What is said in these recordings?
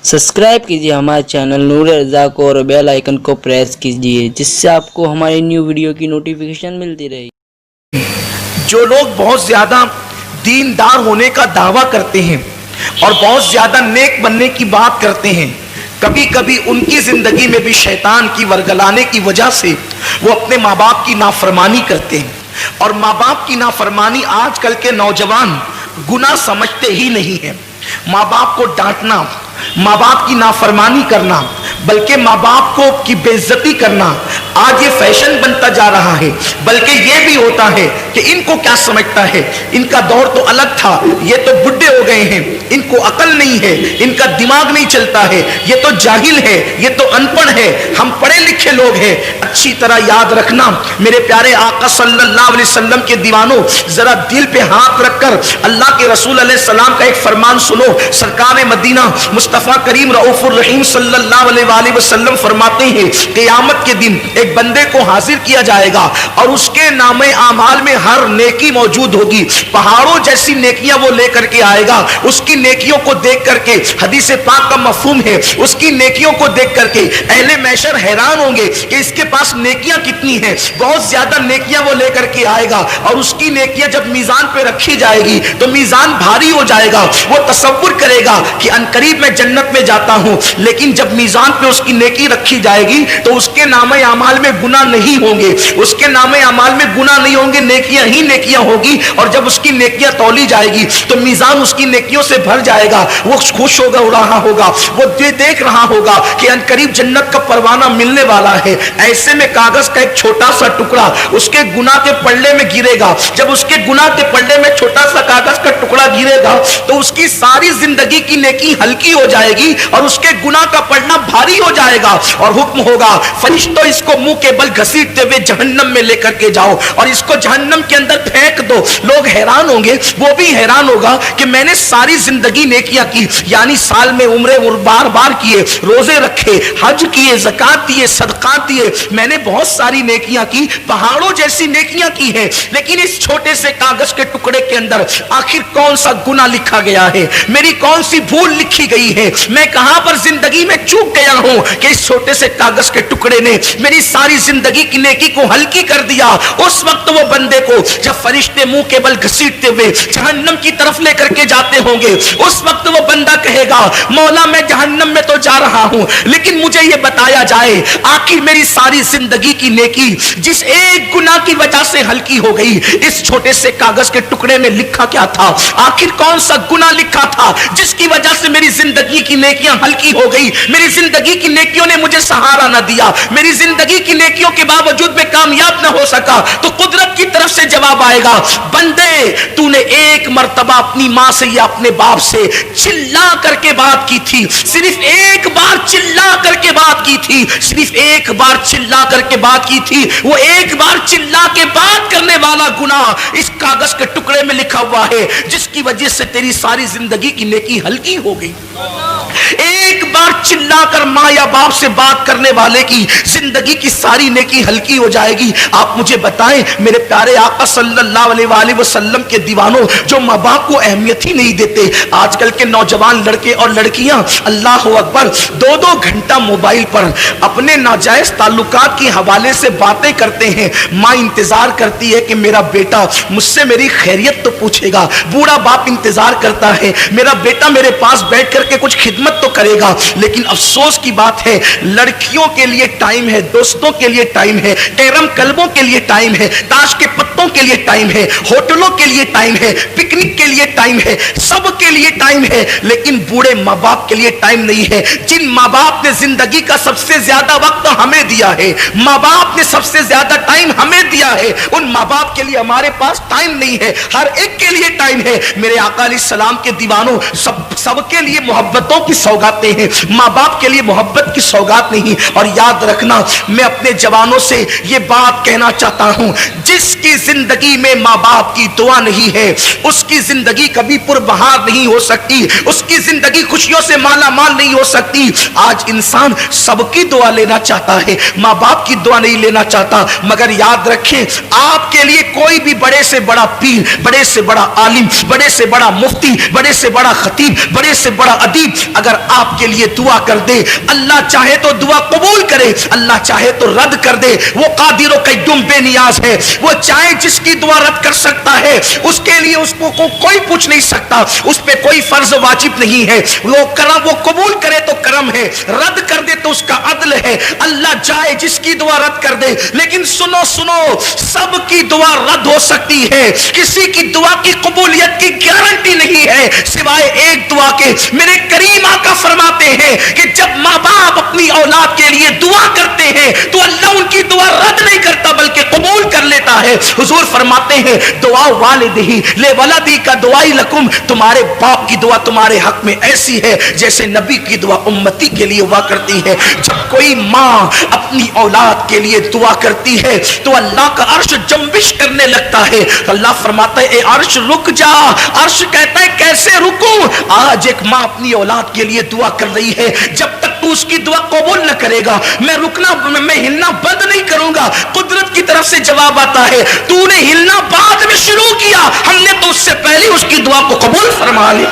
Subscribe कीजिए हमारे channel नूर रज़ा को और बेल आइकन को प्रेस कीजिए जिससे आपको हमारी न्यू वीडियो की नोटिफिकेशन मिलती रहे। जो लोग बहुत ज्यादा दीनदार होने का दावा करते हैं और बहुत ज्यादा नेक बनने की बात करते हैं, कभी कभी उनकी जिंदगी में भी शैतान की वरगलाने की वजह से वो अपने माँ बाप की नाफरमानी करते हैं। और माँ बाप की नाफरमानी आजकल के नौजवान गुनाह समझते ही नहीं है। माँ बाप को डांटना, माँ बाप की नाफरमानी करना, बल्कि माँ बाप को की बेइज्जती करना आज ये फैशन बनता जा रहा है। बल्कि ये भी होता है कि इनको क्या समझता है, इनका दौर तो अलग था, ये तो बुढ़े हो गए हैं, इनको अकल नहीं है, इनका दिमाग नहीं चलता है, ये तो जाहिल है, ये तो अनपढ़ है, हम पढ़े लिखे लोग हैं। अच्छी तरह याद रखना मेरे प्यारे आका सल्लल्लाहु अलैहि वसल्लम के दीवानों, जरा दिल पे हाथ रखकर अल्लाह के रसूल अलैहि सलाम का एक फरमान सुनो। सरकार मदीना मुस्तफा करीम रऊफुर रहीम सल्लल्लाहु अलैहि वसल्लम फरमाते हैं, क़यामत के दिन एक बंदे को हाजिर किया जाएगा और उसके नामे आमाल में हर नेकी मौजूद होगी। पहाड़ों जैसी नेकियां वो लेकर के आएगा। उसकी नेकियों को देख करके, हदीस पाक का मफहूम है, उसकी नेकियों को देख करके अहले महशर हैरान होंगे कि इसके पास नेकियां कितनी हैं। बहुत ज्यादा नेकियां वो लेकर के आएगा और उसकी नेकियां जब मीजान पे रखी जाएगी तो मीजान भारी हो जाएगा। वो तसव्वुर करेगा कि अनकरीब मैं जन्नत में जाता हूं, लेकिन जब मीजान पे उसकी नेकी रखी जाएगी तो उसके नामे अमाल में गुनाह नहीं होंगे, उसके नामे अमाल में गुनाह नहीं होंगे, नेकियां ही नेकियां होगी। और जब उसकी नेकियां तौली जाएगी तो मीजान उसकी नेकियों से भर जाएगा। वो खुश होगा, रहा होगा, वो देख रहा होगा कि अनकरीब जन्नत का परवाना मिलने वाला है। ऐसे में कागज का एक छोटा सा टुकड़ा उसके गुनाह के पल्ले में गिरेगा। जब उसके गुनाह के पल्ले में छोटा सा कागज का टुकड़ा गिरेगा तो उसकी सारी जिंदगी की नेकी हल्की हो जाएगी और उसके गुनाह का पलड़ा भारी हो जाएगा। और हुक्म होगा, फरिश्तों इसको मुंह के बल घसीटते हुए जहन्नम में लेकर के जाओ और इसको जहन्नम के अंदर फेंक दो। लोग हैरान होंगे, वो भी हैरान होगा कि मैंने सारी जिंदगी नेकियां की, यानी साल में उम्रे बार बार किए, रोजे रखे, हज किए, ज़कात दिए, सदका दिए, मैंने बहुत सारी नेकियां की, पहाड़ों जैसी नेकियां की है, लेकिन इस छोटे से कागज के टुकड़े के अंदर आखिर कौन सा गुनाह लिखा गया है, मेरी कौन सी भूल लिखी गई है, मैं कहां पर जिंदगी में चूक गया हूं कि इस छोटे से कागज के टुकड़े ने मेरी सारी जिंदगी की नेकी को हल्की कर दिया। उस वक्त वो बंदे को जब फरिश्ते मुंह के बल घसीटते हुए जहन्नम की तरफ लेकर के जाते होंगे, उस वक्त वो बंदा कहेगा, मौला मैं जहन्नम में तो जा रहा हूं, लेकिन मुझे ये बताया जाए आखिर मेरी सारी जिंदगी की नेकी जिस एक गुनाह की वजह से हल्की हो गई, इस छोटे से कागज के टुकड़े में लिखा क्या था, आखिर कौन सा गुनाह लिखा था जिसकी वजह से मेरी जिंदगी की नेकियां हल्की हो गई, मेरी जिंदगी की नेकियों ने मुझे सहारा न दिया, मेरी जिंदगी की नेकियों के बावजूद मैं कामयाब न हो सका। तो कुदरत की तरफ से जवाब आएगा, बंदे तूने एक मर्तबा अपनी मां से या अपने बाप से चिल्ला करके बात की थी, सिर्फ एक बार चिल्ला करके बात की थी, सिर्फ एक बार चिल्ला करके बात की थी। वो एक बार चिल्ला के बात करने वाला गुनाह इस कागज के टुकड़े में लिखा हुआ है, जिसकी वजह से तेरी सारी जिंदगी की नेकी हल्की हो गई। एक बार चिल्लाकर मां या बाप से बात करने वाले की जिंदगी की सारी नेकी हल्की हो जाएगी। आप मुझे बताएं मेरे प्यारे आका सल्लल्लाहु अलैहि वसल्लम के दीवानों, जो माँ बाप को अहमियत ही नहीं देते, आजकल के नौजवान लड़के और लड़कियां अल्लाह अकबर 2-2 घंटा मोबाइल पर अपने नाजायज ताल्लुकात के हवाले से बातें करते हैं। माँ इंतजार करती है कि मेरा बेटा मुझसे मेरी खैरियत तो पूछेगा, बूढ़ा बाप इंतजार करता है मेरा बेटा मेरे पास बैठ करके कुछ खिदमत तो करेगा। लेकिन अफसोस की बात है, लड़कियों के लिए टाइम है, दोस्तों के लिए टाइम है, कैरम क्लबों के लिए टाइम है, ताश के पत्तों के लिए टाइम है, होटलों के लिए टाइम है, पिकनिक के लिए टाइम है, सब के लिए टाइम है, लेकिन बूढ़े माँ बाप के लिए टाइम नहीं है। जिन माँ बाप ने जिंदगी का सबसे ज्यादा वक्त हमें दिया है, माँ बाप ने सबसे ज्यादा टाइम हमें दिया है, उन माँ बाप के लिए हमारे पास टाइम नहीं है। हर एक के लिए टाइम है। मेरे आका अलैहिस्सलाम के दीवानों, सबके लिए मोहब्बतों की सौगातें हैं, माँ बाप के लिए मोहब्बत की सौगात नहीं। और याद रखना, मैं अपने जवानों से ये बात कहना चाहता हूं, जिसकी जिंदगी में माँ बाप की दुआ नहीं है उसकी जिंदगी कभी पुरबहार नहीं हो सकती, उसकी जिंदगी खुशियों से माला माल नहीं हो सकती। आज इंसान सबकी दुआ लेना चाहता है, माँ बाप की दुआ नहीं लेना चाहता। मगर याद रखें, आपके लिए कोई भी बड़े से बड़ा पीर, बड़े से बड़ा आलिम, बड़े से बड़ा मुफ्ती, बड़े से बड़ा खतीब, बड़े से बड़ा अदीब अगर आप کے لیے دعا کر دے، اللہ چاہے تو دعا قبول کرے، اللہ چاہے تو رد کر دے۔ وہ قادر و قیوم بے نیاز ہے، وہ چاہے جس کی دعا رد کر سکتا ہے، اس کے لیے اس کو کوئی پوچھ نہیں سکتا، اس پہ کوئی فرض واجب نہیں ہے۔ وہ کرم، وہ قبول کرے تو کرم ہے، رد کر دے تو اس کا عدل ہے۔ اللہ چاہے جس کی دعا رد کر دے، لیکن سنو سب کی دعا رد ہو سکتی ہے، کسی کی دعا کی قبولیت کی گارنٹی نہیں ہے سوائے ایک دعا کے۔ میرے کریم آقا فرماتے ہیں کہ جب ماں باپ اپنی اولاد کے لیے دعا کرتے ہیں تو اللہ ان کی دعا رد نہیں کرتا بلکہ قبول کر لیتا ہے۔ حضور فرماتے ہیں دعا والدہی لے ولدی کا دعائی لکم، تمہارے باپ کی دعا تمہارے حق میں ایسی ہے جیسے نبی کی دعا امتی کے لیے ہوا کرتی ہے۔ جب کوئی ماں اپنی اولاد کے لیے دعا کرتی ہے تو اللہ کا عرش جنبش کرنے لگتا ہے۔ اللہ فرماتا ہے اے عرش رک جا، عرش کہتا ہے کیسے رکوں؟ آج ایک ماں اپنی اولاد کے لیے دعا کر رہی ہے، جب تک تو اس کی دعا قبول نہ کرے گا میں ہلنا بند نہیں کروں گا۔ قدرت کی طرف سے جواب آتا ہے تو نے ہلنا بعد میں شروع کیا، ہم نے تو اس سے پہلے اس کی دعا کو قبول فرما لی۔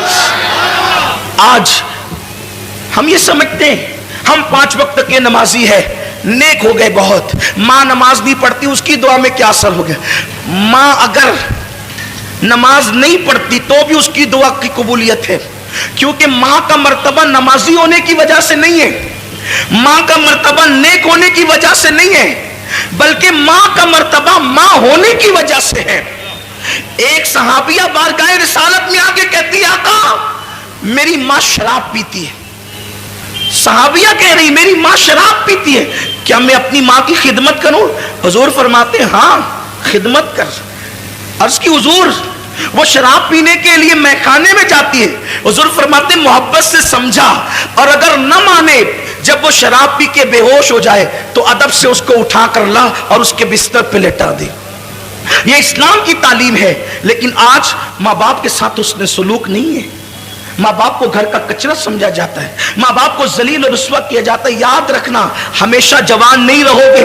آج ہم یہ سمجھتے ہیں ہم 5 وقت کے نمازی ہے، نیک ہو گئے بہت۔ ماں نماز نہیں پڑھتی، اس کی دعا میں کیا اثر ہو گیا؟ ماں اگر نماز نہیں پڑھتی تو بھی اس کی دعا کی قبولیت ہے، کیونکہ ماں کا مرتبہ نمازی ہونے کی وجہ سے نہیں ہے، ماں کا مرتبہ نیک ہونے کی وجہ سے نہیں ہے، بلکہ ماں کا مرتبہ ماں ہونے کی وجہ سے ہے۔ ایک صحابیہ بارگاہ رسالت میں آگے کہتی ہے آقا میری ماں شراب پیتی ہے۔ صحابیہ کہہ رہی میری ماں شراب پیتی ہے، کیا میں اپنی ماں کی خدمت کروں؟ حضور فرماتے ہیں ہاں خدمت کر۔ عرض کی حضور وہ شراب پینے کے لیے میخانے میں جاتی ہے، حضور فرماتے ہیں محبت سے سمجھا، اور اگر نہ مانے جب وہ شراب پی کے بے ہوش ہو جائے تو ادب سے اس کو اٹھا کر لا اور اس کے بستر پہ لٹا دے۔ یہ اسلام کی تعلیم ہے، لیکن آج ماں باپ کے ساتھ اس نے سلوک نہیں ہے۔ ماں باپ کو گھر کا کچرا سمجھا جاتا ہے، ماں باپ کو ذلیل و رسوا کیا جاتا ہے۔ یاد رکھنا ہمیشہ جوان نہیں رہو گے،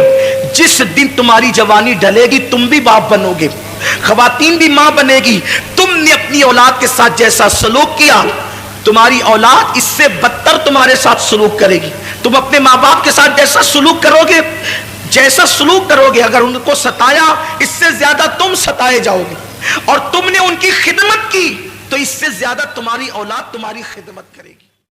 جس دن تمہاری جوانی ڈلے گی تم بھی باپ بنو گے، خواتین بھی ماں بنے گی۔ تم نے اپنی اولاد کے ساتھ جیسا سلوک کیا تمہاری اولاد اس سے بدتر تمہارے ساتھ سلوک کرے گی۔ تم اپنے ماں باپ کے ساتھ جیسا سلوک کرو گے، اگر ان کو ستایا اس سے زیادہ تم ستائے جاؤ گے، اور تم نے ان کی خدمت کی تو اس سے زیادہ تمہاری اولاد تمہاری خدمت کرے گی۔